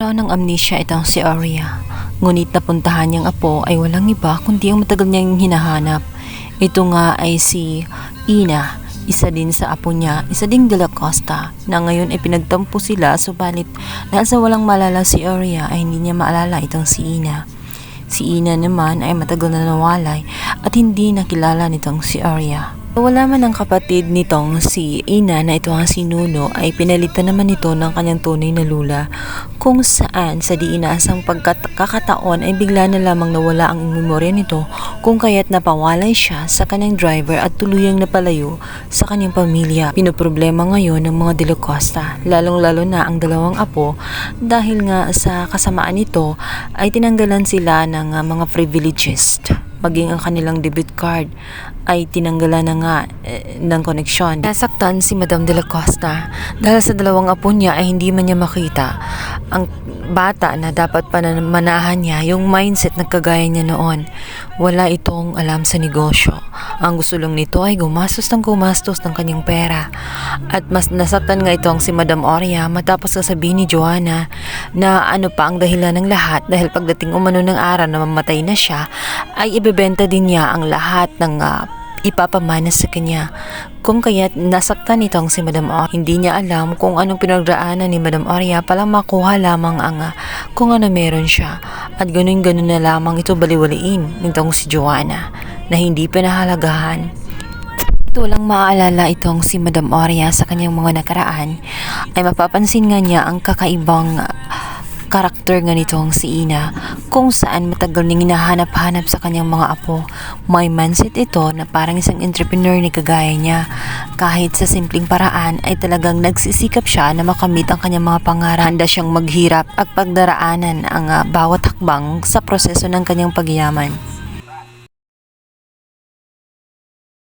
Nagkaroon ng amnesia itong si Arya. Ngunit napuntahan niyang apo ay walang iba kundi ang matagal niyang hinahanap. Ito nga ay si Ina, isa din sa apo niya, isa ding De La Costa, na ngayon ay pinagtampo sila, subalit dahil sa walang malala si Arya ay hindi niya maalala itong si Ina. Si Ina naman ay matagal na nawalay at hindi nakilala nitong si Arya. Wala man ang kapatid nitong si Ina na ito ang si Nuno ay pinalitan naman ito ng kanyang tunay na lula, kung saan sa di inaasang pagkakataon ay bigla na lamang nawala ang memorya nito, kung kaya't napawalay siya sa kanyang driver at tuluyang napalayo sa kanyang pamilya. Pinoproblema ngayon ng mga De La Costa, lalong-lalo na ang dalawang apo, dahil nga sa kasamaan nito ay tinanggalan sila ng mga privileges. Maging ang kanilang debit card ay tinanggalan na nga ng koneksyon. Nasaktan si Madam De La Costa dahil sa dalawang apo niya ay hindi man niya makita ang bata na dapat manahan niya, yung mindset na kagaya niya noon. Wala itong alam sa negosyo. Ang gusto lang nito ay gumastos ng kanyang pera. At mas nasaktan nga itong si Madam Arya matapos sasabihin ni Joanna na ano pa ang dahilan ng lahat, dahil pagdating umano ng araw na mamatay na siya ay ibebenta din niya ang lahat ng ipapamana sa kanya. Kung kaya't nasaktan itong si Madam Arya. Hindi niya alam kung anong pinagdaanan ni Madam Arya palang makuha lamang ang kung ano meron siya. At ganun-ganun na lamang ito baliwaliin nitong si Joanna na hindi pinahalagahan. Walang maaalala itong si Madam Arya sa kanyang mga nakaraan ay mapapansin nga niya ang kakaibang karakter nga nitong si Ina, kung saan matagal niyang hinahanap-hanap sa kanyang mga apo. May mindset ito na parang isang entrepreneur ni kagaya niya. Kahit sa simpleng paraan ay talagang nagsisikap siya na makamit ang kanyang mga pangarap. Handa siyang maghirap at pagdaraanan ang bawat hakbang sa proseso ng kanyang pagyaman.